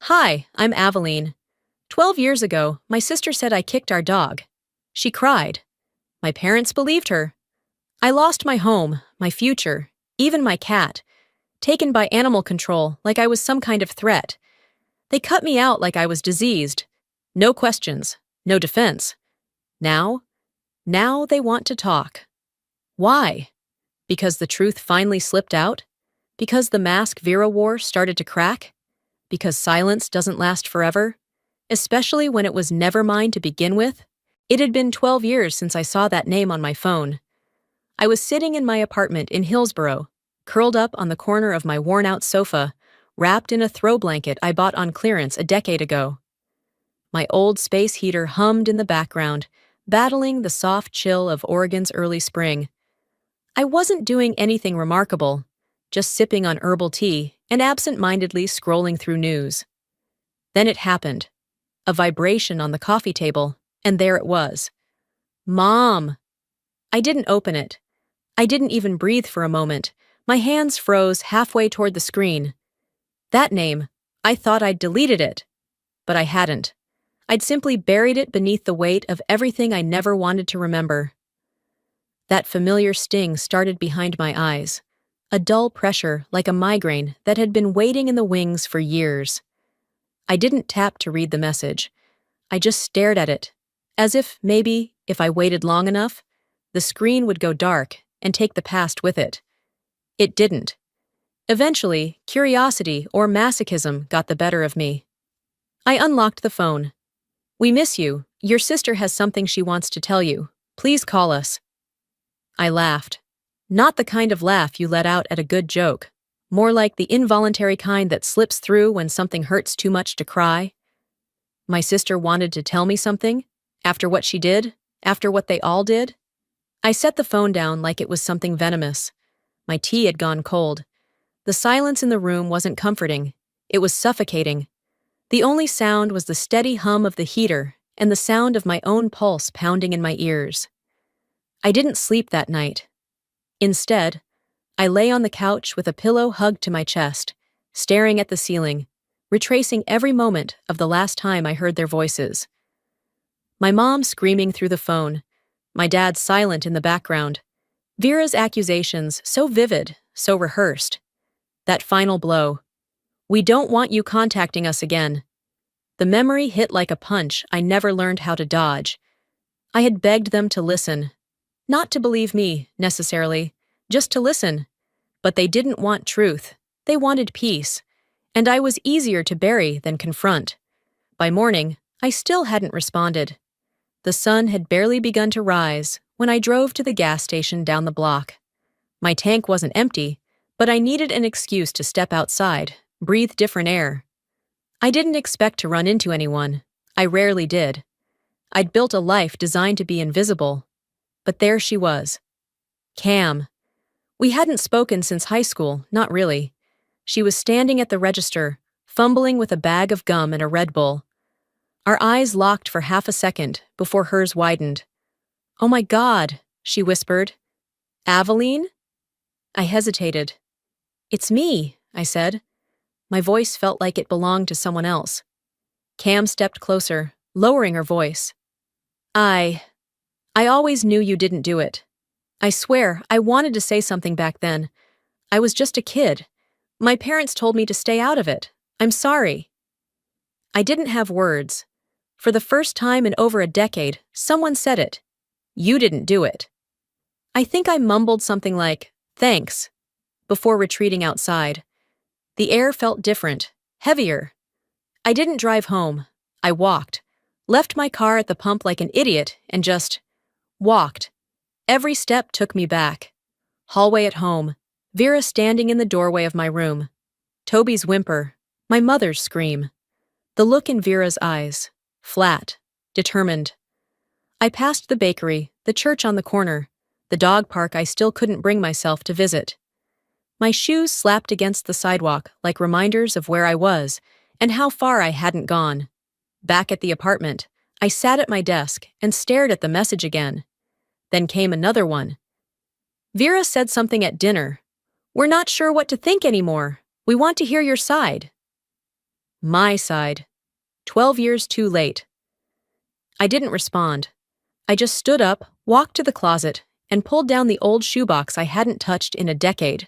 Hi, I'm Aveline. 12 years ago, my sister said I kicked our dog. She cried. My parents believed her. I lost my home, my future, even my cat, taken by animal control like I was some kind of threat. They cut me out like I was diseased. No questions, no defense. Now? Now they want to talk. Why? Because the truth finally slipped out? Because the mask Vera wore started to crack? Because silence doesn't last forever? Especially when it was never mine to begin with? It had been 12 years since I saw that name on my phone. I was sitting in my apartment in Hillsborough, curled up on the corner of my worn-out sofa, wrapped in a throw blanket I bought on clearance a decade ago. My old space heater hummed in the background, battling the soft chill of Oregon's early spring. I wasn't doing anything remarkable, just sipping on herbal tea and absent-mindedly scrolling through news. Then it happened. A vibration on the coffee table, and there it was. Mom! I didn't open it. I didn't even breathe for a moment. My hands froze halfway toward the screen. That name, I thought I'd deleted it. But I hadn't. I'd simply buried it beneath the weight of everything I never wanted to remember. That familiar sting started behind my eyes, a dull pressure like a migraine that had been waiting in the wings for years. I didn't tap to read the message. I just stared at it, as if maybe, if I waited long enough, the screen would go dark and take the past with it. It didn't. Eventually, curiosity or masochism got the better of me. I unlocked the phone. "We miss you. Your sister has something she wants to tell you. Please call us." I laughed. Not the kind of laugh you let out at a good joke. More like the involuntary kind that slips through when something hurts too much to cry. My sister wanted to tell me something? After what she did? After what they all did? I set the phone down like it was something venomous. My tea had gone cold. The silence in the room wasn't comforting. It was suffocating. The only sound was the steady hum of the heater and the sound of my own pulse pounding in my ears. I didn't sleep that night. Instead, I lay on the couch with a pillow hugged to my chest, staring at the ceiling, retracing every moment of the last time I heard their voices. My mom screaming through the phone, my dad silent in the background, Vera's accusations so vivid, so rehearsed. That final blow. "We don't want you contacting us again." The memory hit like a punch I never learned how to dodge. I had begged them to listen. Not to believe me, necessarily, just to listen. But they didn't want truth. They wanted peace. And I was easier to bury than confront. By morning, I still hadn't responded. The sun had barely begun to rise when I drove to the gas station down the block. My tank wasn't empty, but I needed an excuse to step outside, breathe different air. I didn't expect to run into anyone. I rarely did. I'd built a life designed to be invisible. But there she was. Cam. We hadn't spoken since high school, not really. She was standing at the register, fumbling with a bag of gum and a Red Bull. Our eyes locked for half a second before hers widened. "Oh my God," she whispered. "Aveline?" I hesitated. "It's me," I said. My voice felt like it belonged to someone else. Cam stepped closer, lowering her voice. I always knew you didn't do it. I swear, I wanted to say something back then. I was just a kid. My parents told me to stay out of it. I'm sorry." I didn't have words. For the first time in over a decade, someone said it. "You didn't do it." I think I mumbled something like, "Thanks," before retreating outside. The air felt different, heavier. I didn't drive home. I walked, left my car at the pump like an idiot, and just walked. Every step took me back. Hallway at home, Vera standing in the doorway of my room. Toby's whimper, my mother's scream. The look in Vera's eyes, flat, determined. I passed the bakery, the church on the corner, the dog park I still couldn't bring myself to visit. My shoes slapped against the sidewalk like reminders of where I was and how far I hadn't gone. Back at the apartment, I sat at my desk and stared at the message again. Then came another one. "Vera said something at dinner. We're not sure what to think anymore. We want to hear your side." My side. 12 years too late. I didn't respond. I just stood up, walked to the closet, and pulled down the old shoebox I hadn't touched in a decade.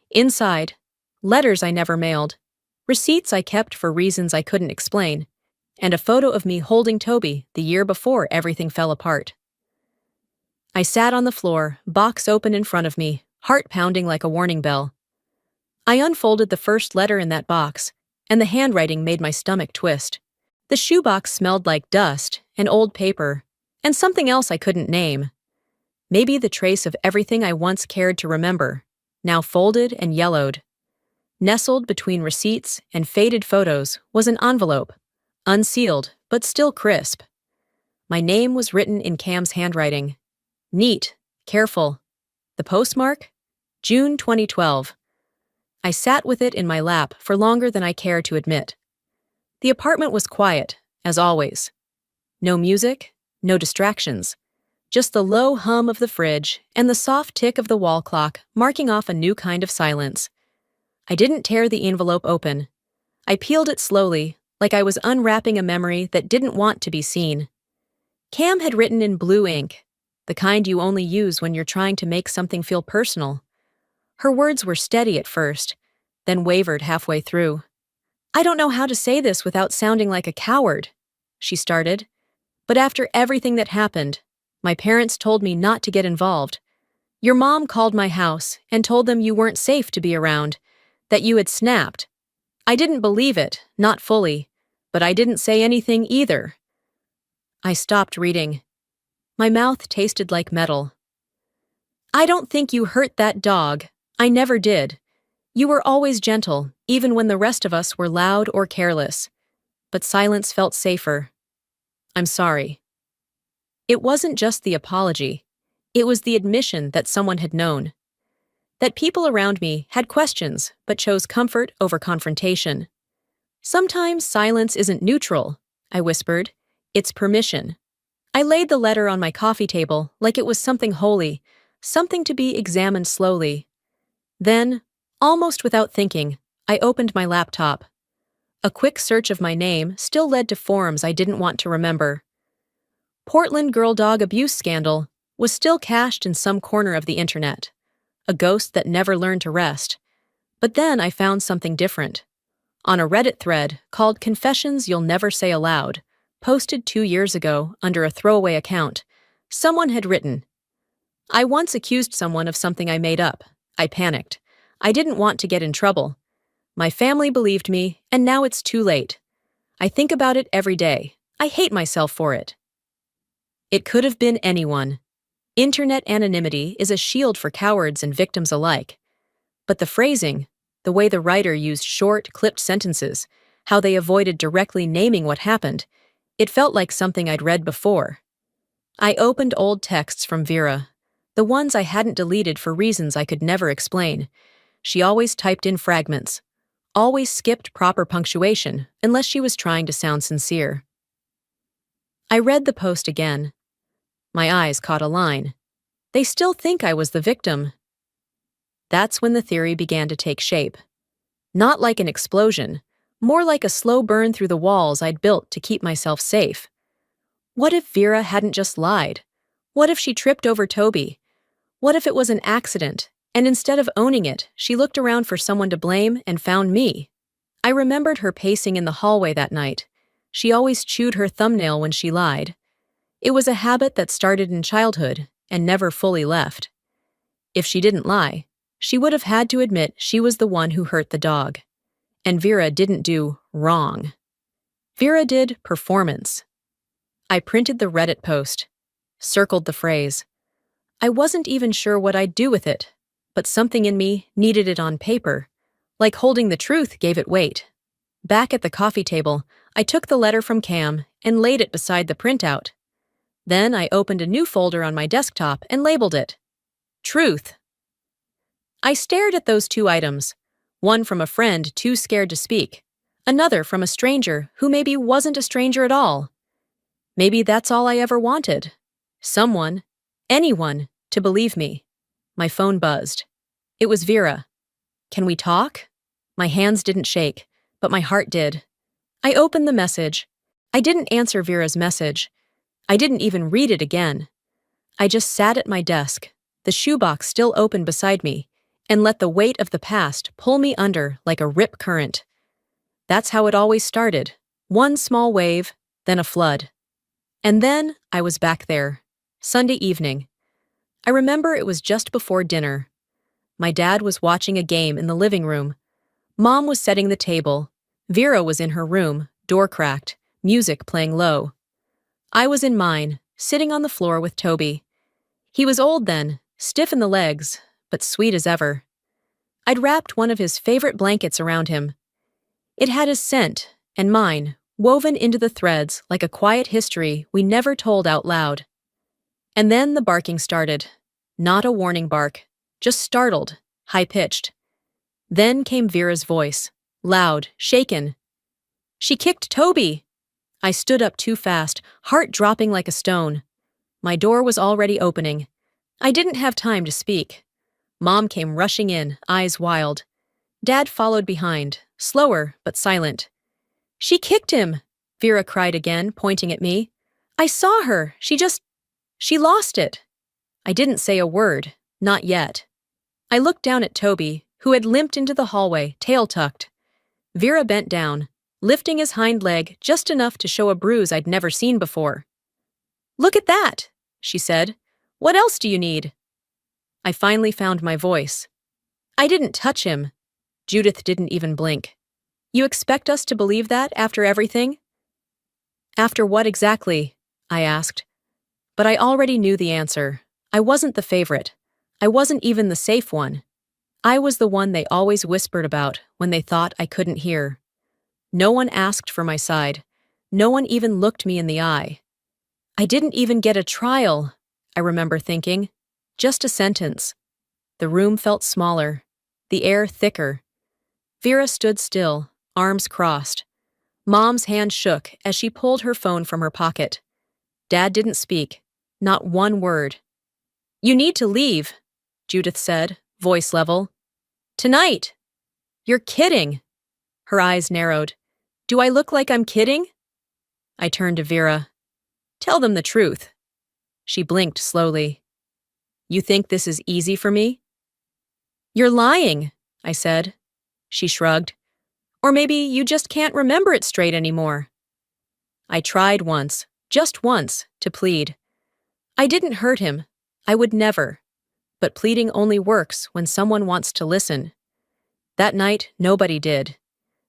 Inside, letters I never mailed, receipts I kept for reasons I couldn't explain, and a photo of me holding Toby the year before everything fell apart. I sat on the floor, box open in front of me, heart pounding like a warning bell. I unfolded the first letter in that box, and the handwriting made my stomach twist. The shoebox smelled like dust and old paper, and something else I couldn't name. Maybe the trace of everything I once cared to remember, now folded and yellowed. Nestled between receipts and faded photos was an envelope, unsealed but still crisp. My name was written in Cam's handwriting. Neat, careful. The postmark? June 2012. I sat with it in my lap for longer than I care to admit. The apartment was quiet, as always. No music, no distractions. Just the low hum of the fridge and the soft tick of the wall clock marking off a new kind of silence. I didn't tear the envelope open. I peeled it slowly, like I was unwrapping a memory that didn't want to be seen. Cam had written in blue ink, the kind you only use when you're trying to make something feel personal. Her words were steady at first, then wavered halfway through. "I don't know how to say this without sounding like a coward," she started. "But after everything that happened, my parents told me not to get involved. Your mom called my house and told them you weren't safe to be around, that you had snapped. I didn't believe it, not fully, but I didn't say anything either." I stopped reading. My mouth tasted like metal. "I don't think you hurt that dog. I never did. You were always gentle, even when the rest of us were loud or careless. But silence felt safer. I'm sorry." It wasn't just the apology. It was the admission that someone had known. That people around me had questions but chose comfort over confrontation. "Sometimes silence isn't neutral," I whispered. "It's permission." I laid the letter on my coffee table like it was something holy, something to be examined slowly. Then, almost without thinking, I opened my laptop. A quick search of my name still led to forums I didn't want to remember. Portland girl dog abuse scandal was still cached in some corner of the internet, a ghost that never learned to rest. But then I found something different. On a Reddit thread called Confessions You'll Never Say Aloud, posted 2 years ago under a throwaway account, someone had written, "I once accused someone of something I made up. I panicked. I didn't want to get in trouble. My family believed me, and now it's too late. I think about it every day. I hate myself for it." It could have been anyone. Internet anonymity is a shield for cowards and victims alike. But the phrasing, the way the writer used short, clipped sentences, how they avoided directly naming what happened, it felt like something I'd read before. I opened old texts from Vera, the ones I hadn't deleted for reasons I could never explain. She always typed in fragments, always skipped proper punctuation unless she was trying to sound sincere. I read the post again. My eyes caught a line. "They still think I was the victim." That's when the theory began to take shape. Not like an explosion, more like a slow burn through the walls I'd built to keep myself safe. What if Vera hadn't just lied? What if she tripped over Toby? What if it was an accident, and instead of owning it, she looked around for someone to blame and found me? I remembered her pacing in the hallway that night. She always chewed her thumbnail when she lied. It was a habit that started in childhood and never fully left. If she didn't lie, she would have had to admit she was the one who hurt the dog. And Vera didn't do wrong. Vera did performance. I printed the Reddit post, circled the phrase. I wasn't even sure what I'd do with it, but something in me needed it on paper. Like holding the truth gave it weight. Back at the coffee table, I took the letter from Cam and laid it beside the printout. Then I opened a new folder on my desktop and labeled it Truth. I stared at those 2 items, one from a friend too scared to speak, another from a stranger who maybe wasn't a stranger at all. Maybe that's all I ever wanted. Someone, anyone, to believe me. My phone buzzed. It was Vera. "Can we talk?" My hands didn't shake, but my heart did. I opened the message. I didn't answer Vera's message. I didn't even read it again. I just sat at my desk, the shoebox still open beside me, and let the weight of the past pull me under like a rip current. That's how it always started. One small wave, then a flood. And then I was back there. Sunday evening. I remember it was just before dinner. My dad was watching a game in the living room. Mom was setting the table. Vera was in her room, door cracked, music playing low. I was in mine, sitting on the floor with Toby. He was old then, stiff in the legs, but sweet as ever. I'd wrapped one of his favorite blankets around him. It had his scent, and mine, woven into the threads like a quiet history we never told out loud. And then the barking started. Not a warning bark, just startled, high-pitched. Then came Vera's voice, loud, shaken. "She kicked Toby!" I stood up too fast, heart dropping like a stone. My door was already opening. I didn't have time to speak. Mom came rushing in, eyes wild. Dad followed behind, slower but silent. "She kicked him!" Vera cried again, pointing at me. "I saw her. She lost it." I didn't say a word, not yet. I looked down at Toby, who had limped into the hallway, tail tucked. Vera bent down, lifting his hind leg just enough to show a bruise I'd never seen before. "Look at that," she said. "What else do you need?" I finally found my voice. "I didn't touch him." Judith didn't even blink. "You expect us to believe that after everything?" "After what exactly?" I asked. But I already knew the answer. I wasn't the favorite. I wasn't even the safe one. I was the one they always whispered about when they thought I couldn't hear. No one asked for my side. No one even looked me in the eye. I didn't even get a trial, I remember thinking. Just a sentence. The room felt smaller, the air thicker. Vera stood still, arms crossed. Mom's hand shook as she pulled her phone from her pocket. Dad didn't speak, not one word. "You need to leave," Judith said, voice level. "Tonight." "You're kidding." Her eyes narrowed. "Do I look like I'm kidding?" I turned to Vera. "Tell them the truth." She blinked slowly. "You think this is easy for me?" "You're lying," I said. She shrugged. "Or maybe you just can't remember it straight anymore." I tried once, just once, to plead. I didn't hurt him. I would never. But pleading only works when someone wants to listen. That night, nobody did.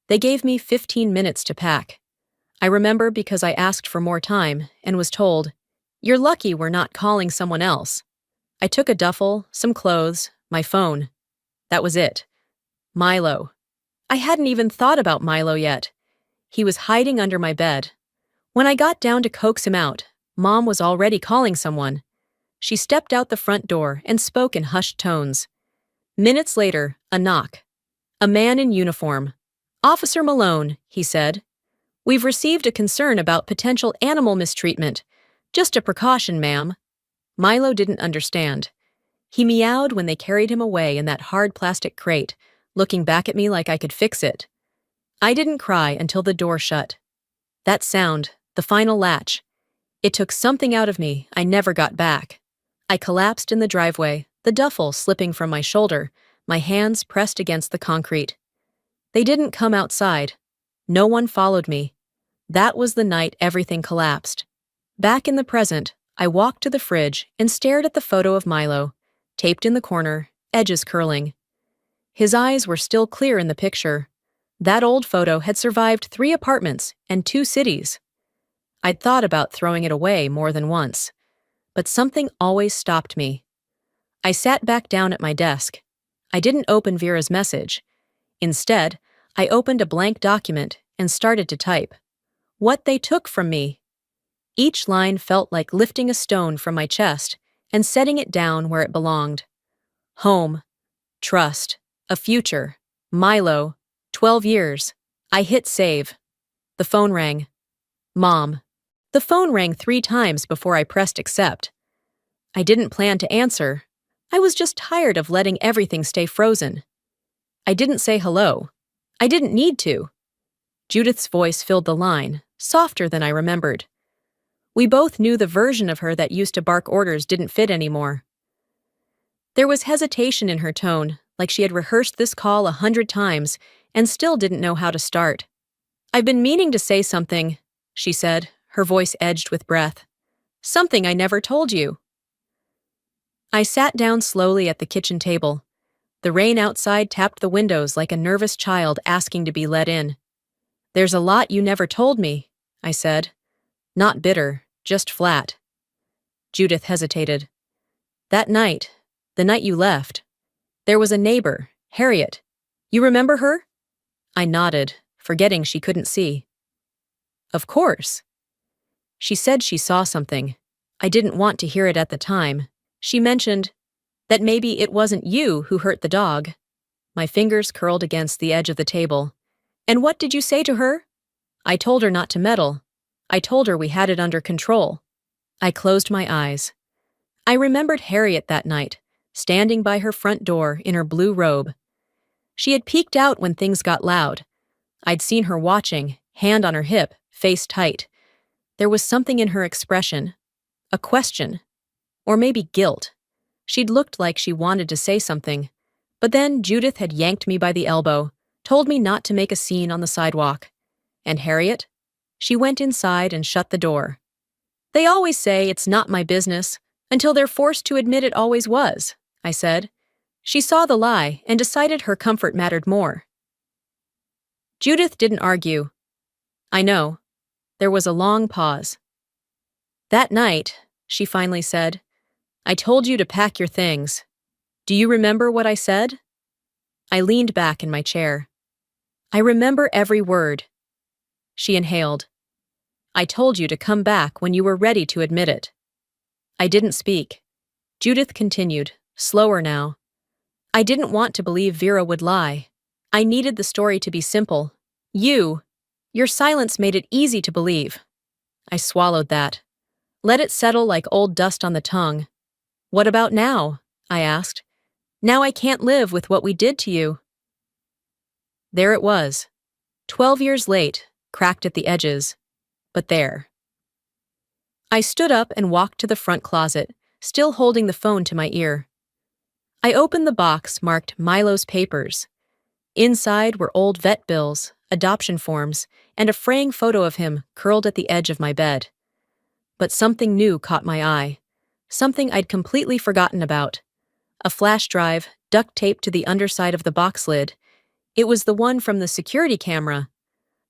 They gave me 15 minutes to pack. I remember because I asked for more time and was told, "You're lucky we're not calling someone else." I took a duffel, some clothes, my phone. That was it. Milo. I hadn't even thought about Milo yet. He was hiding under my bed. When I got down to coax him out, Mom was already calling someone. She stepped out the front door and spoke in hushed tones. Minutes later, a knock. A man in uniform. "Officer Malone," he said. "We've received a concern about potential animal mistreatment. Just a precaution, ma'am." Milo didn't understand. He meowed when they carried him away in that hard plastic crate, looking back at me like I could fix it. I didn't cry until the door shut. That sound, the final latch. It took something out of me I never got back. I collapsed in the driveway, the duffel slipping from my shoulder, my hands pressed against the concrete. They didn't come outside. No one followed me. That was the night everything collapsed. Back in the present, I walked to the fridge and stared at the photo of Milo, taped in the corner, edges curling. His eyes were still clear in the picture. That old photo had survived 3 apartments and 2 cities. I'd thought about throwing it away more than once, but something always stopped me. I sat back down at my desk. I didn't open Vera's message. Instead, I opened a blank document and started to type. What they took from me. Each line felt like lifting a stone from my chest and setting it down where it belonged. Home, trust, a future, Milo, 12 years. I hit save. The phone rang. Mom. The phone rang 3 times before I pressed accept. I didn't plan to answer. I was just tired of letting everything stay frozen. I didn't say hello. I didn't need to. Judith's voice filled the line, softer than I remembered. We both knew the version of her that used to bark orders didn't fit anymore. There was hesitation in her tone, like she had rehearsed this call 100 times and still didn't know how to start. "I've been meaning to say something," she said, her voice edged with breath. "Something I never told you." I sat down slowly at the kitchen table. The rain outside tapped the windows like a nervous child asking to be let in. "There's a lot you never told me," I said. Not bitter, just flat. Judith hesitated. "That night, the night you left, there was a neighbor, Harriet. You remember her?" I nodded, forgetting she couldn't see. "Of course." She said she saw something. I didn't want to hear it at the time. She mentioned that maybe it wasn't you who hurt the dog. My fingers curled against the edge of the table. "And what did you say to her?" "I told her not to meddle. I told her we had it under control." I closed my eyes. I remembered Harriet that night, standing by her front door in her blue robe. She had peeked out when things got loud. I'd seen her watching, hand on her hip, face tight. There was something in her expression. A question. Or maybe guilt. She'd looked like she wanted to say something. But then Judith had yanked me by the elbow, told me not to make a scene on the sidewalk. And Harriet? She went inside and shut the door. "They always say it's not my business, until they're forced to admit it always was," I said. She saw the lie and decided her comfort mattered more. Judith didn't argue. "I know." There was a long pause. "That night," she finally said, "I told you to pack your things. Do you remember what I said?" I leaned back in my chair. "I remember every word." She inhaled. "I told you to come back when you were ready to admit it." I didn't speak. Judith continued, slower now. "I didn't want to believe Vera would lie. I needed the story to be simple. Your silence made it easy to believe." I swallowed that. Let it settle like old dust on the tongue. "What about now?" I asked. "Now I can't live with what we did to you." There it was. 12 years late, cracked at the edges. But there. I stood up and walked to the front closet, still holding the phone to my ear. I opened the box marked Milo's papers. Inside were old vet bills, adoption forms, and a fraying photo of him curled at the edge of my bed. But something new caught my eye. Something I'd completely forgotten about. A flash drive, duct taped to the underside of the box lid. It was the one from the security camera.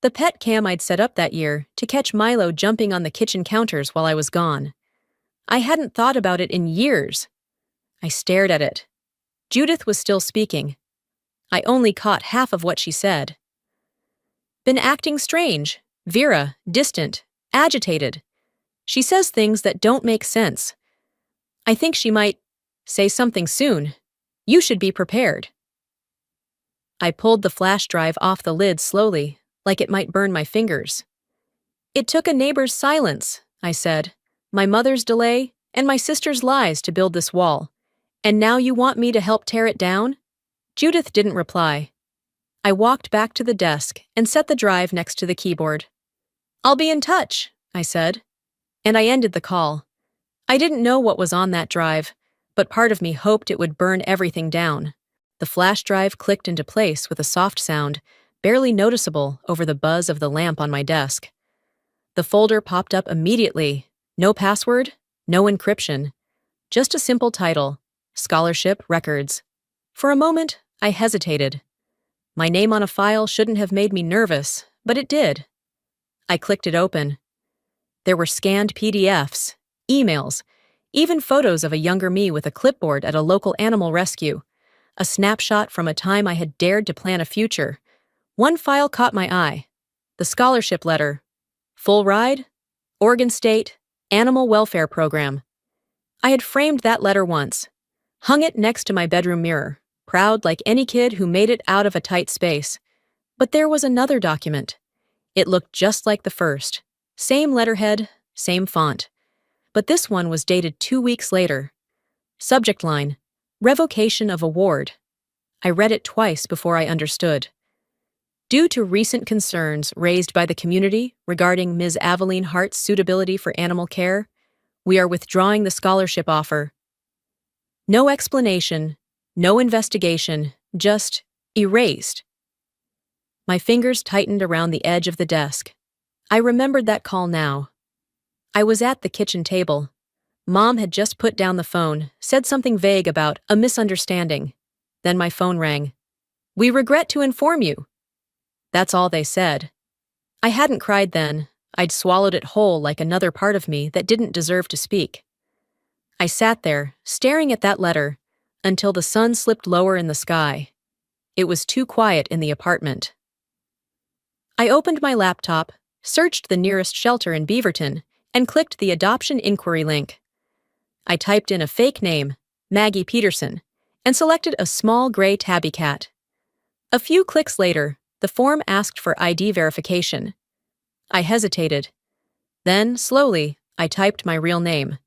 The pet cam I'd set up that year to catch Milo jumping on the kitchen counters while I was gone. I hadn't thought about it in years. I stared at it. Judith was still speaking. I only caught half of what she said. "Been acting strange. Vera, distant, agitated. She says things that don't make sense. I think she might say something soon. You should be prepared." I pulled the flash drive off the lid slowly, like it might burn my fingers. "It took a neighbor's silence," I said, "my mother's delay, and my sister's lies to build this wall. And now you want me to help tear it down?" Judith didn't reply. I walked back to the desk and set the drive next to the keyboard. "I'll be in touch," I said. And I ended the call. I didn't know what was on that drive, but part of me hoped it would burn everything down. The flash drive clicked into place with a soft sound, barely noticeable over the buzz of the lamp on my desk. The folder popped up immediately. No password, no encryption. Just a simple title, Scholarship Records. For a moment, I hesitated. My name on a file shouldn't have made me nervous, but it did. I clicked it open. There were scanned PDFs, emails, even photos of a younger me with a clipboard at a local animal rescue, a snapshot from a time I had dared to plan a future. One file caught my eye. The scholarship letter. Full ride? Oregon State, Animal Welfare Program. I had framed that letter once, hung it next to my bedroom mirror, proud like any kid who made it out of a tight space. But there was another document. It looked just like the first. Same letterhead, same font. But this one was dated 2 weeks later. Subject line, Revocation of Award. I read it twice before I understood. Due to recent concerns raised by the community regarding Ms. Aveline Hart's suitability for animal care, we are withdrawing the scholarship offer. No explanation, no investigation, just erased. My fingers tightened around the edge of the desk. I remembered that call now. I was at the kitchen table. Mom had just put down the phone, said something vague about a misunderstanding. Then my phone rang. "We regret to inform you." That's all they said. I hadn't cried then. I'd swallowed it whole like another part of me that didn't deserve to speak. I sat there, staring at that letter, until the sun slipped lower in the sky. It was too quiet in the apartment. I opened my laptop, searched the nearest shelter in Beaverton, and clicked the adoption inquiry link. I typed in a fake name, Maggie Peterson, and selected a small gray tabby cat. A few clicks later, the form asked for ID verification. I hesitated. Then, slowly, I typed my real name.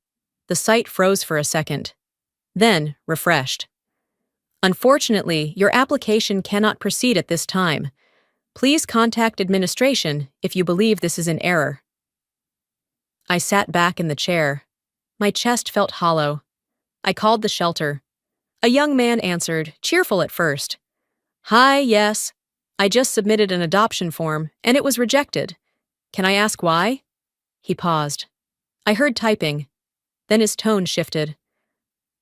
The site froze for a second. Then, refreshed. "Unfortunately, your application cannot proceed at this time. Please contact administration if you believe this is an error." I sat back in the chair. My chest felt hollow. I called the shelter. A young man answered, cheerful at first. "Hi, yes. I just submitted an adoption form, and it was rejected. Can I ask why?" He paused. I heard typing. Then his tone shifted.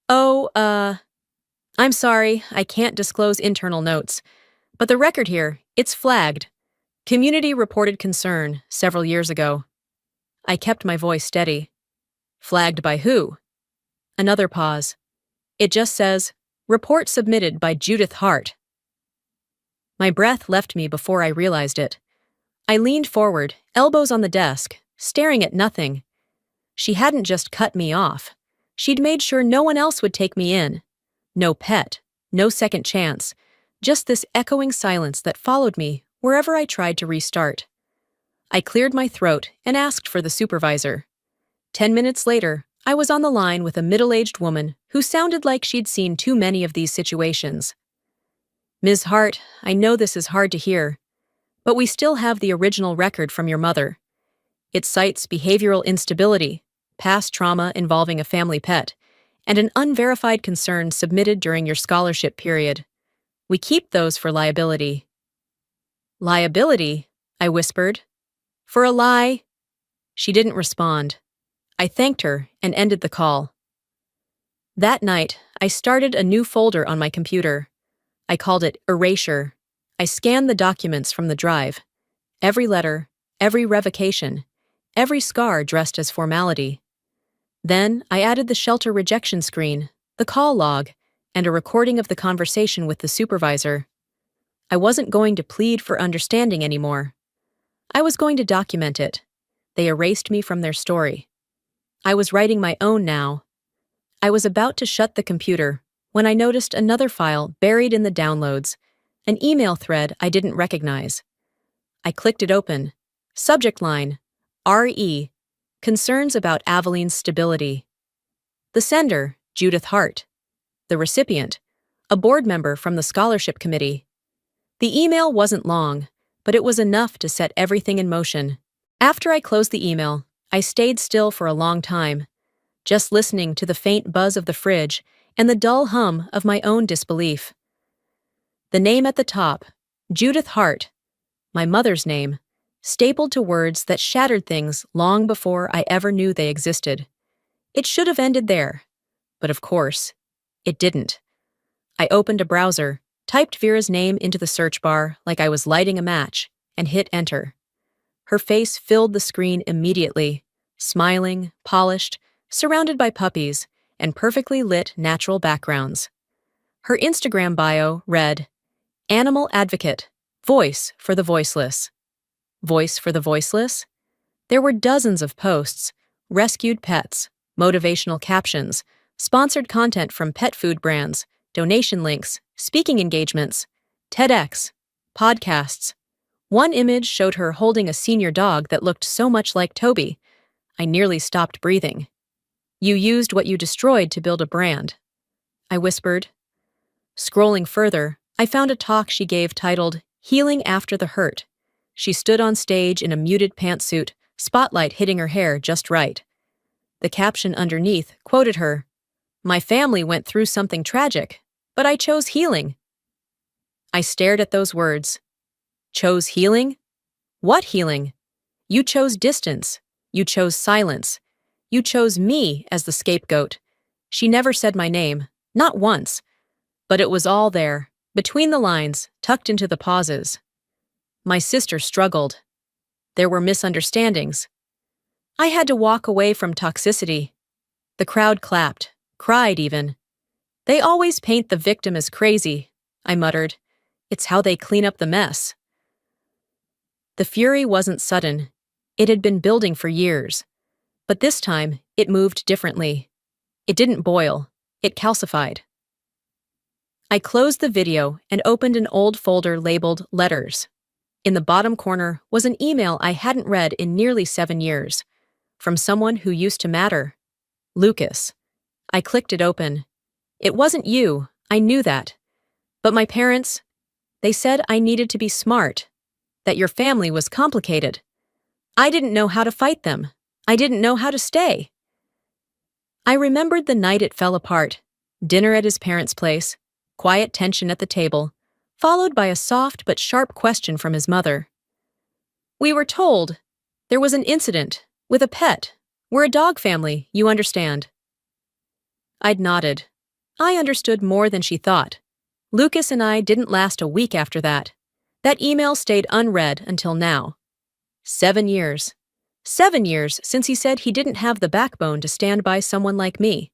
"Oh, I'm sorry, I can't disclose internal notes. But the record here, it's flagged. Community reported concern several years ago." I kept my voice steady. "Flagged by who?" Another pause. It just says, "Report submitted by Judith Hart." My breath left me before I realized it. I leaned forward, elbows on the desk, staring at nothing. She hadn't just cut me off. She'd made sure no one else would take me in. No pet, no second chance, just this echoing silence that followed me wherever I tried to restart. I cleared my throat and asked for the supervisor. 10 minutes later, I was on the line with a middle-aged woman who sounded like she'd seen too many of these situations. "Ms. Hart, I know this is hard to hear, but we still have the original record from your mother. It cites behavioral instability, past trauma involving a family pet, and an unverified concern submitted during your scholarship period. We keep those for liability." "Liability?" I whispered. "For a lie?" She didn't respond. I thanked her and ended the call. That night, I started a new folder on my computer. I called it Erasure. I scanned the documents from the drive. Every letter, every revocation, every scar dressed as formality. Then I added the shelter rejection screen, the call log, and a recording of the conversation with the supervisor. I wasn't going to plead for understanding anymore. I was going to document it. They erased me from their story. I was writing my own now. I was about to shut the computer when I noticed another file buried in the downloads, an email thread I didn't recognize. I clicked it open. Subject line, RE, concerns about Aveline's stability. The sender, Judith Hart. The recipient, a board member from the scholarship committee. The email wasn't long, but it was enough to set everything in motion. After I closed the email, I stayed still for a long time, just listening to the faint buzz of the fridge and the dull hum of my own disbelief. The name at the top, Judith Hart, my mother's name, stapled to words that shattered things long before I ever knew they existed. It should have ended there, but of course, it didn't. I opened a browser, typed Vera's name into the search bar like I was lighting a match, and hit enter. Her face filled the screen immediately, smiling, polished, surrounded by puppies, and perfectly lit natural backgrounds. Her Instagram bio read, "Animal advocate, voice for the voiceless." Voice for the voiceless? There were dozens of posts, rescued pets, motivational captions, sponsored content from pet food brands, donation links, speaking engagements, TEDx, podcasts. One image showed her holding a senior dog that looked so much like Toby. I nearly stopped breathing. "You used what you destroyed to build a brand," I whispered. Scrolling further, I found a talk she gave titled Healing after the hurt. She stood on stage in a muted pantsuit, spotlight hitting her hair just right. The caption underneath quoted her, "My family went through something tragic, but I chose healing." I stared at those words. Chose healing? What healing? You chose distance. You chose silence. You chose me as the scapegoat. She never said my name, not once. But it was all there, between the lines, tucked into the pauses. My sister struggled. There were misunderstandings. I had to walk away from toxicity. The crowd clapped, cried even. They always paint the victim as crazy, I muttered. It's how they clean up the mess. The fury wasn't sudden. It had been building for years. But this time, it moved differently. It didn't boil. It calcified. I closed the video and opened an old folder labeled Letters. In the bottom corner was an email I hadn't read in nearly 7 years, from someone who used to matter. Lucas. I clicked it open. It wasn't you, I knew that. But my parents, they said I needed to be smart, that your family was complicated. I didn't know how to fight them. I didn't know how to stay. I remembered the night it fell apart, dinner at his parents' place, quiet tension at the table, followed by a soft but sharp question from his mother. We were told there was an incident with a pet. We're a dog family, you understand. I'd nodded. I understood more than she thought. Lucas and I didn't last a week after that. That email stayed unread until now. 7 years. 7 years since he said he didn't have the backbone to stand by someone like me.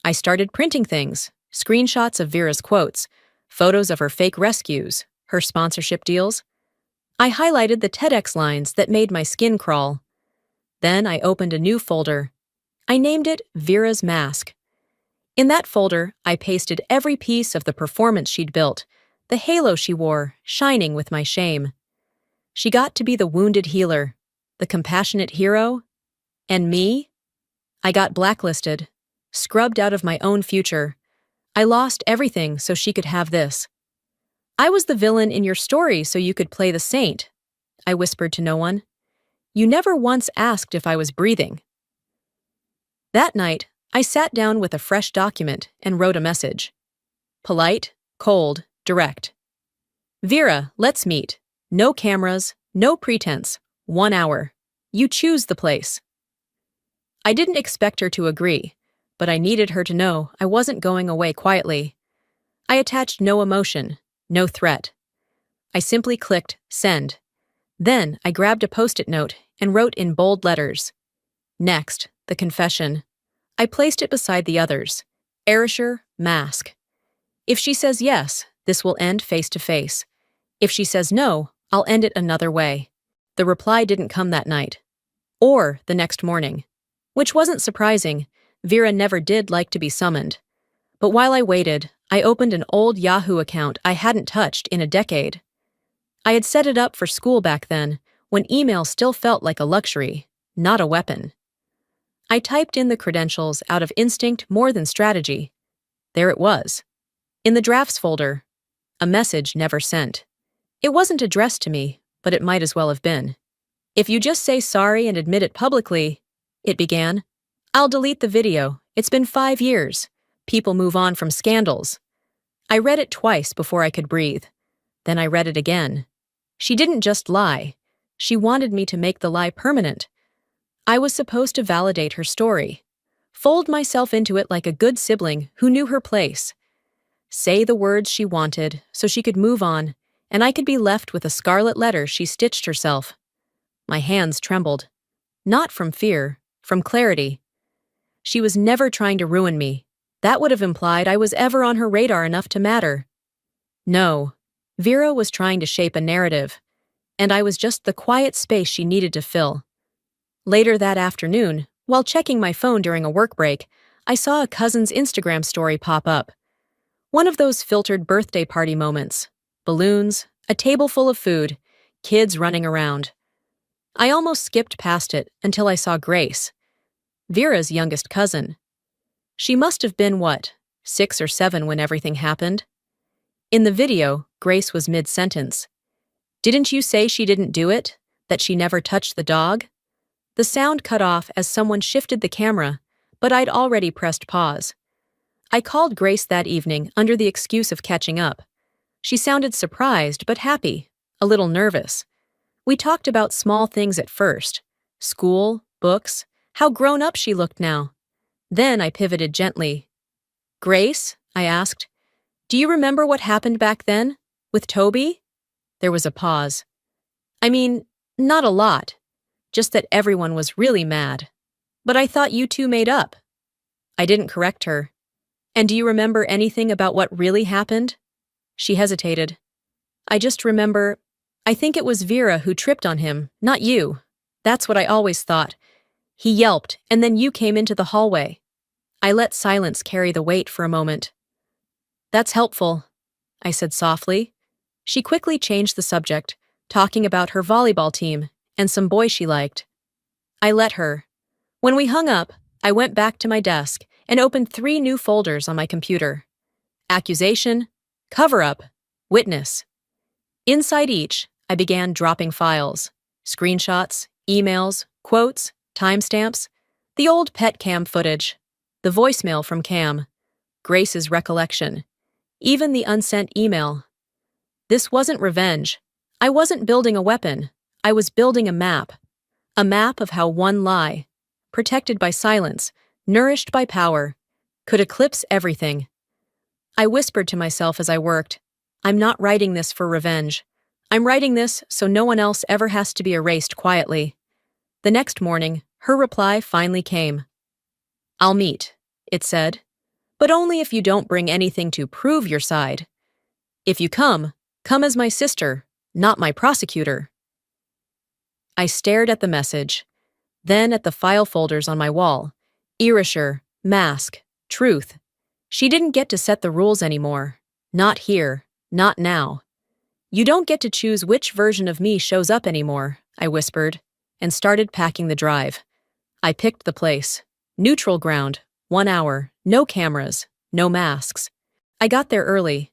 I started printing things, screenshots of Vera's quotes, photos of her fake rescues, her sponsorship deals. I highlighted the TEDx lines that made my skin crawl. Then I opened a new folder. I named it Vera's Mask. In that folder, I pasted every piece of the performance she'd built, the halo she wore, shining with my shame. She got to be the wounded healer, the compassionate hero, and me? I got blacklisted, scrubbed out of my own future. I lost everything so she could have this. I was the villain in your story so you could play the saint, I whispered to no one. You never once asked if I was breathing. That night, I sat down with a fresh document and wrote a message. Polite, cold, direct. Vera, let's meet. No cameras, no pretense. 1 hour. You choose the place. I didn't expect her to agree, but I needed her to know I wasn't going away quietly. I attached no emotion, no threat. I simply clicked send. Then I grabbed a post-it note and wrote in bold letters. Next, the confession. I placed it beside the others. Erasure, mask. If she says yes, this will end face to face. If she says no, I'll end it another way. The reply didn't come that night. Or the next morning. Which wasn't surprising. Vera never did like to be summoned. But while I waited, I opened an old Yahoo account I hadn't touched in a decade. I had set it up for school back then, when email still felt like a luxury, not a weapon. I typed in the credentials out of instinct more than strategy. There it was. In the drafts folder. A message never sent. It wasn't addressed to me, but it might as well have been. If you just say sorry and admit it publicly, it began. I'll delete the video. It's been 5 years. People move on from scandals. I read it twice before I could breathe. Then I read it again. She didn't just lie. She wanted me to make the lie permanent. I was supposed to validate her story. Fold myself into it like a good sibling who knew her place. Say the words she wanted so she could move on, and I could be left with a scarlet letter she stitched herself. My hands trembled. Not from fear, from clarity. She was never trying to ruin me. That would have implied I was ever on her radar enough to matter. No, Vera was trying to shape a narrative, and I was just the quiet space she needed to fill. Later that afternoon, while checking my phone during a work break, I saw a cousin's Instagram story pop up. One of those filtered birthday party moments. Balloons, a table full of food, kids running around. I almost skipped past it until I saw Grace, Vera's youngest cousin. She must have been, 6 or 7 when everything happened? In the video, Grace was mid-sentence. Didn't you say she didn't do it? That she never touched the dog? The sound cut off as someone shifted the camera, but I'd already pressed pause. I called Grace that evening under the excuse of catching up. She sounded surprised but happy, a little nervous. We talked about small things at first: school, books, how grown up she looked now. Then I pivoted gently. Grace, I asked, do you remember what happened back then? With Toby? There was a pause. I mean, not a lot. Just that everyone was really mad. But I thought you two made up. I didn't correct her. And do you remember anything about what really happened? She hesitated. I just remember, I think it was Vera who tripped on him, not you. That's what I always thought. He yelped, and then you came into the hallway. I let silence carry the weight for a moment. That's helpful, I said softly. She quickly changed the subject, talking about her volleyball team and some boy she liked. I let her. When we hung up, I went back to my desk and opened 3 new folders on my computer. Accusation, cover-up, witness. Inside each, I began dropping files: screenshots, emails, quotes, timestamps, the old pet cam footage, the voicemail from Cam, Grace's recollection, even the unsent email. This wasn't revenge. I wasn't building a weapon. I was building a map of how one lie, protected by silence, nourished by power, could eclipse everything. I whispered to myself as I worked, I'm not writing this for revenge. I'm writing this so no one else ever has to be erased quietly. The next morning, her reply finally came. I'll meet, it said, but only if you don't bring anything to prove your side. If you come as my sister, not my prosecutor. I stared at the message, then at the file folders on my wall. Erasure, mask, truth. She didn't get to set the rules anymore. Not here, not now. You don't get to choose which version of me shows up anymore, I whispered, and started packing the drive. I picked the place. Neutral ground, 1 hour, no cameras, no masks. I got there early.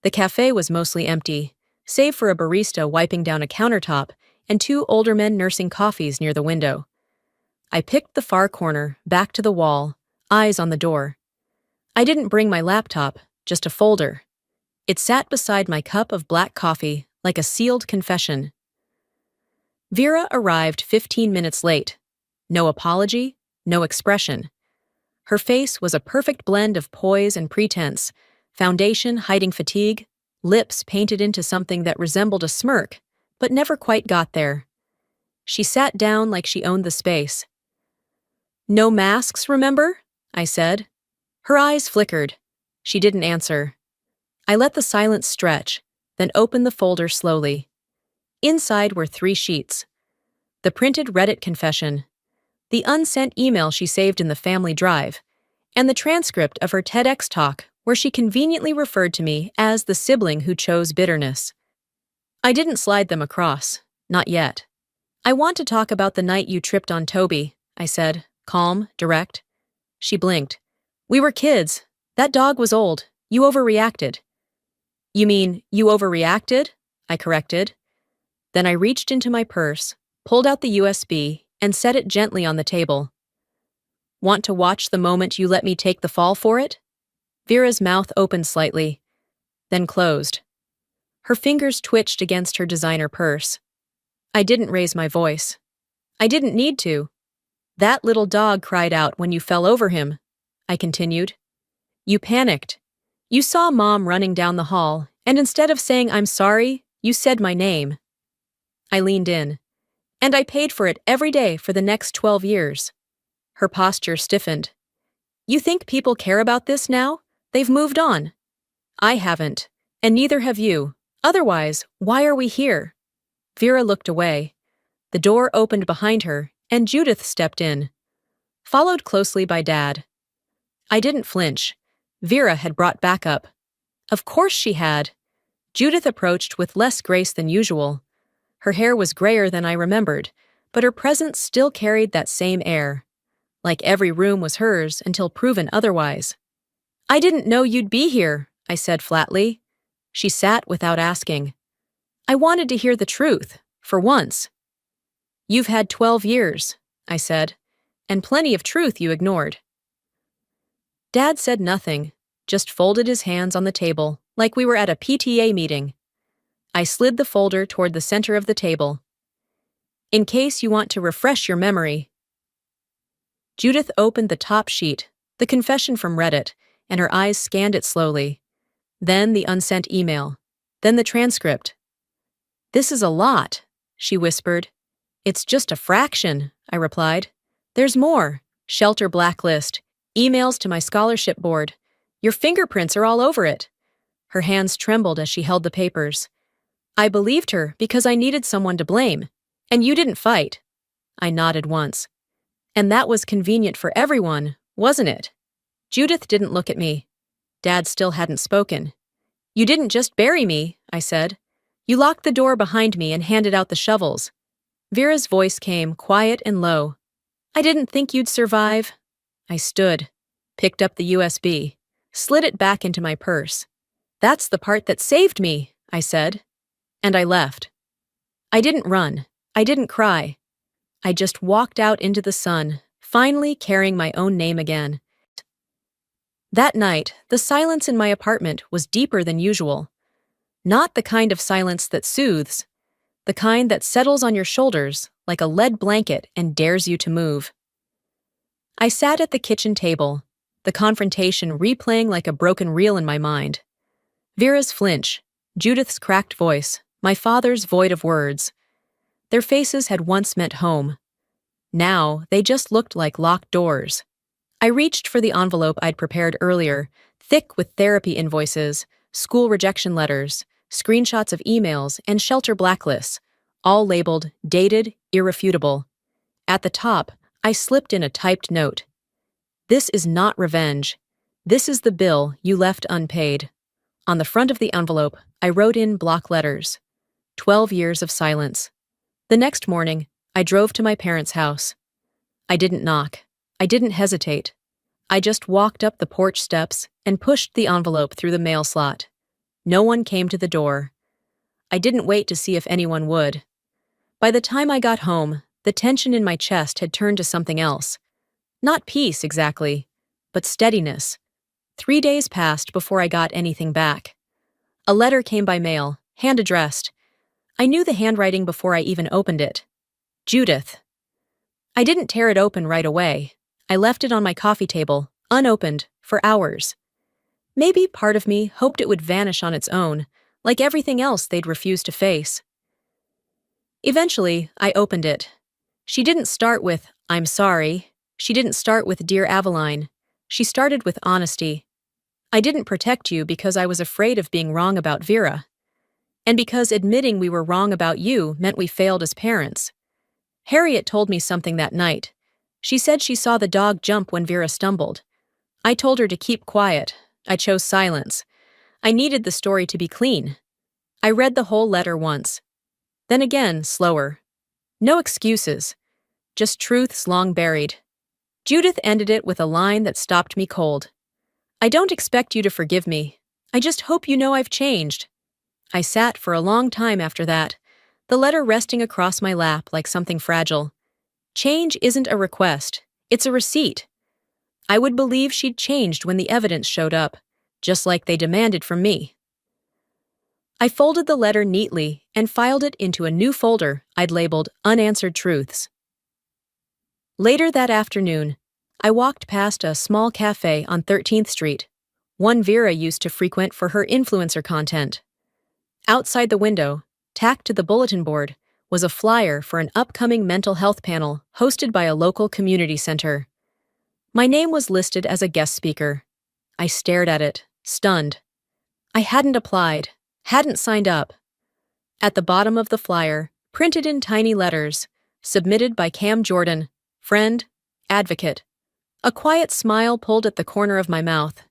The cafe was mostly empty, save for a barista wiping down a countertop and 2 older men nursing coffees near the window. I picked the far corner, back to the wall, eyes on the door. I didn't bring my laptop, just a folder. It sat beside my cup of black coffee like a sealed confession. Vera arrived 15 minutes late. No apology, no expression. Her face was a perfect blend of poise and pretense, foundation hiding fatigue, lips painted into something that resembled a smirk, but never quite got there. She sat down like she owned the space. No masks, remember? I said. Her eyes flickered. She didn't answer. I let the silence stretch, then opened the folder slowly. Inside were 3 sheets. The printed Reddit confession, the unsent email she saved in the family drive, and the transcript of her TEDx talk where she conveniently referred to me as the sibling who chose bitterness. I didn't slide them across, not yet. I want to talk about the night you tripped on Toby, I said, calm, direct. She blinked. We were kids. That dog was old. You overreacted. You mean, you overreacted? I corrected. Then I reached into my purse, pulled out the USB, and set it gently on the table. Want to watch the moment you let me take the fall for it? Vera's mouth opened slightly, then closed. Her fingers twitched against her designer purse. I didn't raise my voice. I didn't need to. That little dog cried out when you fell over him, I continued. You panicked. You saw Mom running down the hall, and instead of saying I'm sorry, you said my name. I leaned in. And I paid for it every day for the next 12 years. Her posture stiffened. You think people care about this now? They've moved on. I haven't, and neither have you. Otherwise, why are we here? Vera looked away. The door opened behind her, and Judith stepped in, followed closely by Dad. I didn't flinch. Vera had brought backup. Of course she had. Judith approached with less grace than usual. Her hair was grayer than I remembered, but her presence still carried that same air. Like every room was hers until proven otherwise. I didn't know you'd be here, I said flatly. She sat without asking. I wanted to hear the truth, for once. You've had 12 years, I said, and plenty of truth you ignored. Dad said nothing, just folded his hands on the table like we were at a PTA meeting. I slid the folder toward the center of the table. In case you want to refresh your memory. Judith opened the top sheet, the confession from Reddit, and her eyes scanned it slowly. Then the unsent email. Then the transcript. This is a lot, she whispered. It's just a fraction, I replied. There's more. Shelter blacklist. Emails to my scholarship board. Your fingerprints are all over it. Her hands trembled as she held the papers. I believed her because I needed someone to blame. And you didn't fight. I nodded once. And that was convenient for everyone, wasn't it? Judith didn't look at me. Dad still hadn't spoken. You didn't just bury me, I said. You locked the door behind me and handed out the shovels. Vera's voice came, quiet and low. I didn't think you'd survive. I stood, picked up the USB, slid it back into my purse. That's the part that saved me, I said. And I left. I didn't run. I didn't cry. I just walked out into the sun, finally carrying my own name again. That night, the silence in my apartment was deeper than usual. Not the kind of silence that soothes, the kind that settles on your shoulders like a lead blanket and dares you to move. I sat at the kitchen table, the confrontation replaying like a broken reel in my mind. Vera's flinch, Judith's cracked voice, my father's void of words. Their faces had once meant home. Now, they just looked like locked doors. I reached for the envelope I'd prepared earlier, thick with therapy invoices, school rejection letters, screenshots of emails, and shelter blacklists, all labeled dated, irrefutable. At the top, I slipped in a typed note. This is not revenge. This is the bill you left unpaid. On the front of the envelope, I wrote in block letters. 12 years of silence. The next morning, I drove to my parents' house. I didn't knock. I didn't hesitate. I just walked up the porch steps and pushed the envelope through the mail slot. No one came to the door. I didn't wait to see if anyone would. By the time I got home, the tension in my chest had turned to something else. Not peace, exactly, but steadiness. 3 days passed before I got anything back. A letter came by mail, hand-addressed. I knew the handwriting before I even opened it. Judith. I didn't tear it open right away. I left it on my coffee table, unopened, for hours. Maybe part of me hoped it would vanish on its own, like everything else they'd refused to face. Eventually, I opened it. She didn't start with, I'm sorry. She didn't start with Dear Aveline. She started with honesty. I didn't protect you because I was afraid of being wrong about Vera. And because admitting we were wrong about you meant we failed as parents. Harriet told me something that night. She said she saw the dog jump when Vera stumbled. I told her to keep quiet. I chose silence. I needed the story to be clean. I read the whole letter once. Then again, slower. No excuses. Just truths long buried. Judith ended it with a line that stopped me cold. I don't expect you to forgive me. I just hope you know I've changed. I sat for a long time after that, the letter resting across my lap like something fragile. Change isn't a request, it's a receipt. I would believe she'd changed when the evidence showed up, just like they demanded from me. I folded the letter neatly and filed it into a new folder I'd labeled Unanswered Truths. Later that afternoon, I walked past a small cafe on 13th Street, one Vera used to frequent for her influencer content. Outside the window, tacked to the bulletin board, was a flyer for an upcoming mental health panel hosted by a local community center. My name was listed as a guest speaker. I stared at it, stunned. I hadn't applied, hadn't signed up. At the bottom of the flyer, printed in tiny letters, submitted by Cam Jordan, friend, advocate. A quiet smile pulled at the corner of my mouth.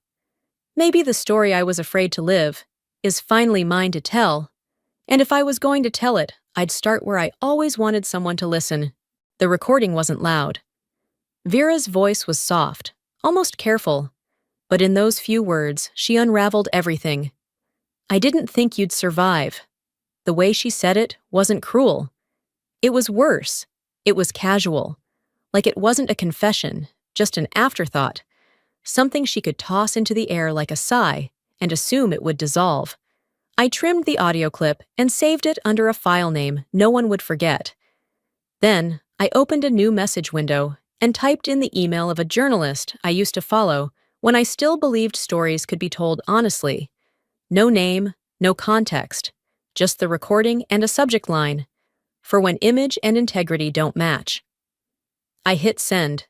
Maybe the story I was afraid to live is finally mine to tell. And if I was going to tell it, I'd start where I always wanted someone to listen. The recording wasn't loud. Vera's voice was soft, almost careful. But in those few words, she unraveled everything. I didn't think you'd survive. The way she said it wasn't cruel. It was worse. It was casual. Like it wasn't a confession, just an afterthought. Something she could toss into the air like a sigh and assume it would dissolve. I trimmed the audio clip and saved it under a file name no one would forget. Then, I opened a new message window and typed in the email of a journalist I used to follow when I still believed stories could be told honestly. No name, no context, just the recording and a subject line, for when image and integrity don't match. I hit send.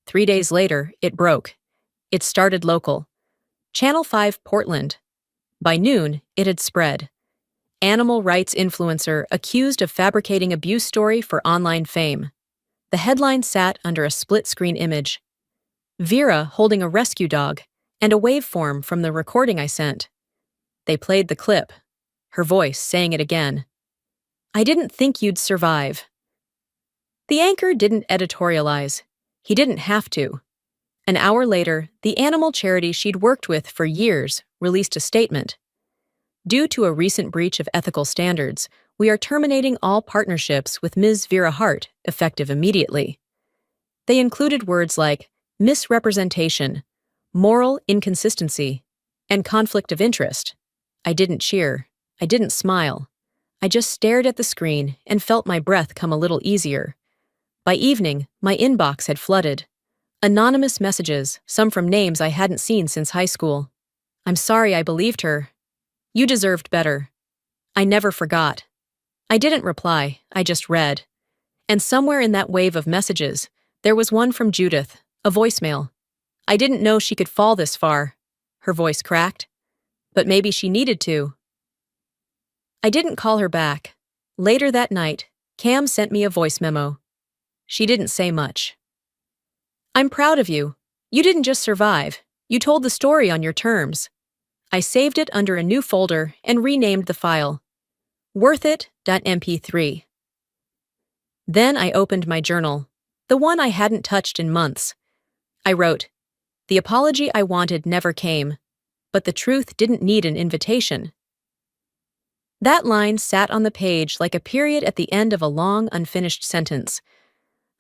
3 days later, it broke. It started local. Channel 5 Portland. By noon, it had spread. Animal rights influencer accused of fabricating abuse story for online fame. The headline sat under a split-screen image. Vera holding a rescue dog and a waveform from the recording I sent. They played the clip, her voice saying it again. I didn't think you'd survive. The anchor didn't editorialize. He didn't have to. An hour later, the animal charity she'd worked with for years released a statement. Due to a recent breach of ethical standards, we are terminating all partnerships with Ms. Vera Hart, effective immediately. They included words like misrepresentation, moral inconsistency, and conflict of interest. I didn't cheer. I didn't smile. I just stared at the screen and felt my breath come a little easier. By evening, my inbox had flooded. Anonymous messages, some from names I hadn't seen since high school. I'm sorry I believed her. You deserved better. I never forgot. I didn't reply, I just read. And somewhere in that wave of messages, there was one from Judith, a voicemail. I didn't know she could fall this far. Her voice cracked. But maybe she needed to. I didn't call her back. Later that night, Cam sent me a voice memo. She didn't say much. I'm proud of you. You didn't just survive. You told the story on your terms. I saved it under a new folder and renamed the file. Worthit.mp3. Then I opened my journal, the one I hadn't touched in months. I wrote, the apology I wanted never came, but the truth didn't need an invitation. That line sat on the page like a period at the end of a long, unfinished sentence.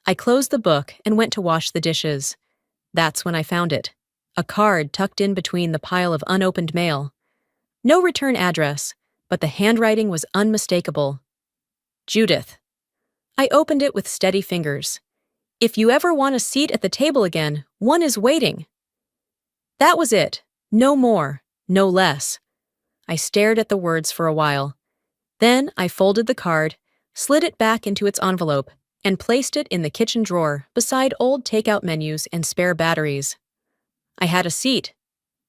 I closed the book and went to wash the dishes. That's when I found it. A card tucked in between the pile of unopened mail. No return address, but the handwriting was unmistakable. Judith. I opened it with steady fingers. If you ever want a seat at the table again, one is waiting. That was it. No more, no less. I stared at the words for a while. Then I folded the card, slid it back into its envelope, and placed it in the kitchen drawer beside old takeout menus and spare batteries. I had a seat.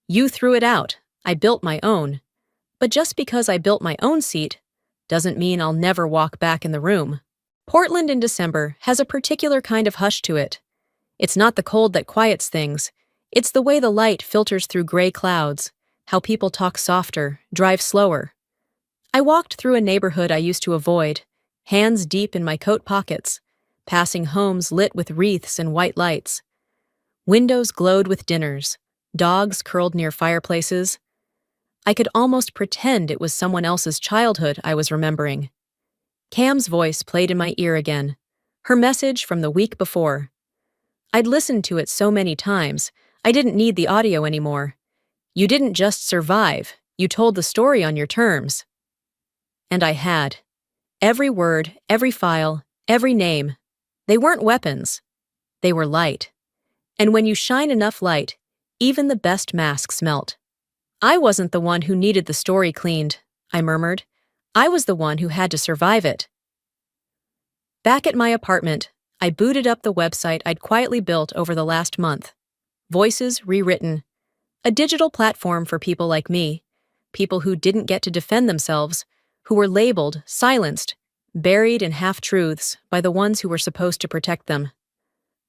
You threw it out. I built my own. But just because I built my own seat doesn't mean I'll never walk back in the room. Portland in December has a particular kind of hush to it. It's not the cold that quiets things. It's the way the light filters through gray clouds, how people talk softer, drive slower. I walked through a neighborhood I used to avoid, hands deep in my coat pockets, passing homes lit with wreaths and white lights. Windows glowed with dinners, dogs curled near fireplaces. I could almost pretend it was someone else's childhood I was remembering. Cam's voice played in my ear again, her message from the week before. I'd listened to it so many times, I didn't need the audio anymore. You didn't just survive, you told the story on your terms. And I had. Every word, every file, every name. They weren't weapons. They were light. And when you shine enough light, even the best masks melt. I wasn't the one who needed the story cleaned, I murmured. I was the one who had to survive it. Back at my apartment, I booted up the website I'd quietly built over the last month. Voices Rewritten. A digital platform for people like me, people who didn't get to defend themselves, who were labeled, silenced, buried in half-truths by the ones who were supposed to protect them.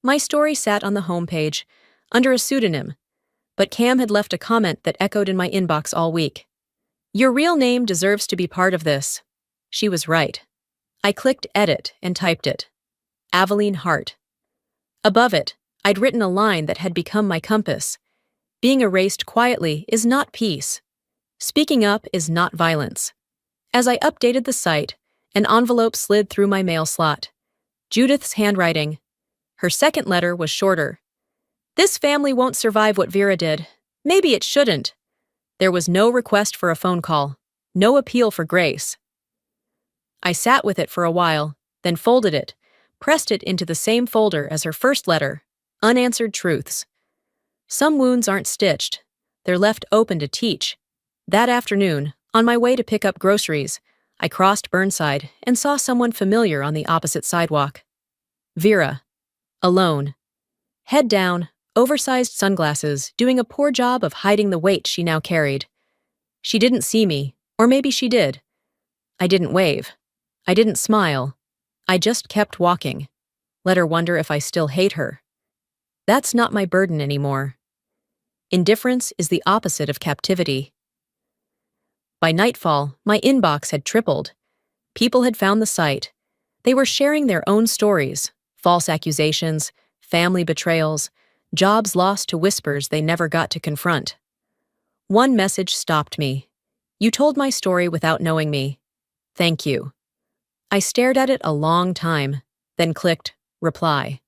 My story sat on the homepage, under a pseudonym, but Cam had left a comment that echoed in my inbox all week. Your real name deserves to be part of this. She was right. I clicked edit and typed it. Aveline Hart. Above it, I'd written a line that had become my compass. Being erased quietly is not peace. Speaking up is not violence. As I updated the site, an envelope slid through my mail slot. Judith's handwriting. Her second letter was shorter. This family won't survive what Vera did. Maybe it shouldn't. There was no request for a phone call. No appeal for grace. I sat with it for a while, then folded it, pressed it into the same folder as her first letter. Unanswered truths. Some wounds aren't stitched. They're left open to teach. That afternoon, on my way to pick up groceries, I crossed Burnside and saw someone familiar on the opposite sidewalk. Vera. Alone. Head down, oversized sunglasses, doing a poor job of hiding the weight she now carried. She didn't see me, or maybe she did. I didn't wave. I didn't smile. I just kept walking. Let her wonder if I still hate her. That's not my burden anymore. Indifference is the opposite of captivity. By nightfall, my inbox had tripled. People had found the site. They were sharing their own stories, false accusations, family betrayals, jobs lost to whispers they never got to confront. One message stopped me. You told my story without knowing me. Thank you. I stared at it a long time, then clicked reply.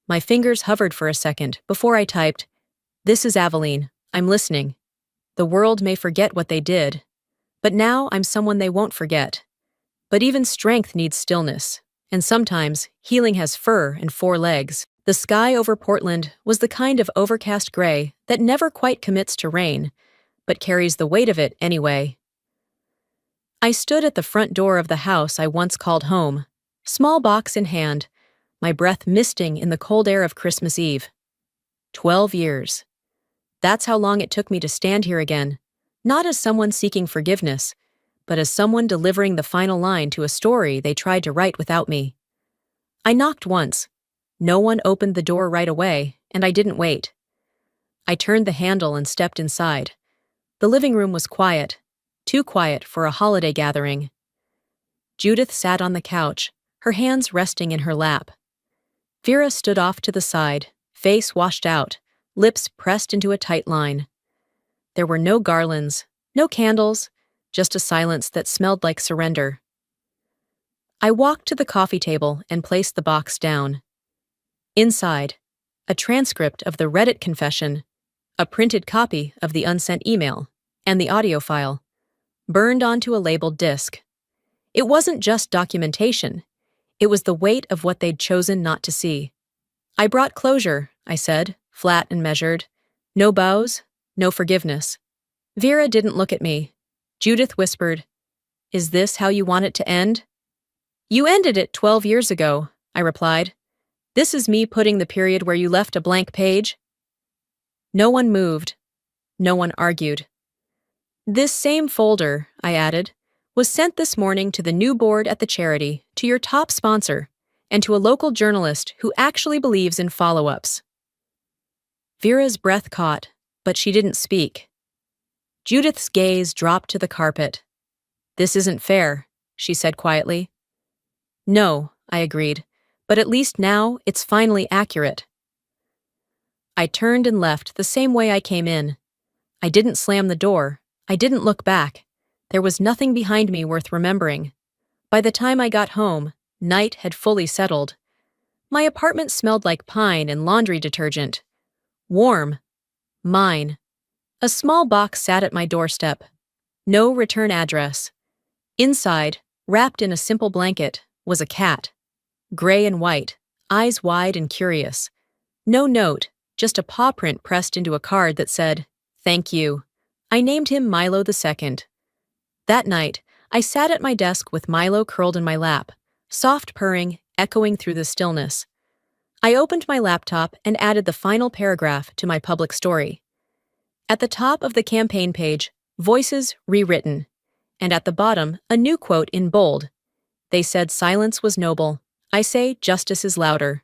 My fingers hovered for a second before I typed, "This is Aveline. I'm listening. The world may forget what they did, but now I'm someone they won't forget. But even strength needs stillness, and sometimes healing has fur and four legs." The sky over Portland was the kind of overcast gray that never quite commits to rain, but carries the weight of it anyway. I stood at the front door of the house I once called home, small box in hand, my breath misting in the cold air of Christmas Eve. 12 years. That's how long it took me to stand here again, not as someone seeking forgiveness, but as someone delivering the final line to a story they tried to write without me. I knocked once. No one opened the door right away, and I didn't wait. I turned the handle and stepped inside. The living room was quiet, too quiet for a holiday gathering. Judith sat on the couch, her hands resting in her lap. Vera stood off to the side, face washed out, lips pressed into a tight line. There were no garlands, no candles, just a silence that smelled like surrender. I walked to the coffee table and placed the box down. Inside, a transcript of the Reddit confession, a printed copy of the unsent email, and the audio file, burned onto a labeled disc. It wasn't just documentation. It was the weight of what they'd chosen not to see. I brought closure, I said, flat and measured. No bows, no forgiveness. Vera didn't look at me. Judith whispered, "Is this how you want it to end?" "You ended it 12 years ago," I replied. "This is me putting the period where you left a blank page." No one moved. No one argued. "This same folder," I added, "was sent this morning to the new board at the charity, to your top sponsor, and to a local journalist who actually believes in follow-ups." Vera's breath caught, but she didn't speak. Judith's gaze dropped to the carpet. "This isn't fair," she said quietly. "No," I agreed, "but at least now it's finally accurate." I turned and left the same way I came in. I didn't slam the door. I didn't look back. There was nothing behind me worth remembering. By the time I got home, night had fully settled. My apartment smelled like pine and laundry detergent. Warm. Mine. A small box sat at my doorstep. No return address. Inside, wrapped in a simple blanket, was a cat. Gray and white, eyes wide and curious. No note, just a paw print pressed into a card that said, "Thank you." I named him Milo II. That night, I sat at my desk with Milo curled in my lap, soft purring echoing through the stillness. I opened my laptop and added the final paragraph to my public story. At the top of the campaign page, voices rewritten, and at the bottom, a new quote in bold. They said silence was noble. I say justice is louder.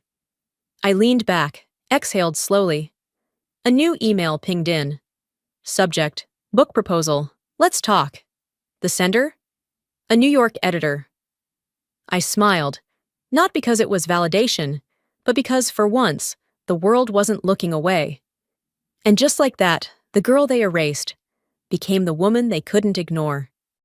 I leaned back, exhaled slowly. A new email pinged in. Subject, book proposal, let's talk. The sender? A New York editor. I smiled, not because it was validation, but because, for once, the world wasn't looking away. And just like that, the girl they erased became the woman they couldn't ignore.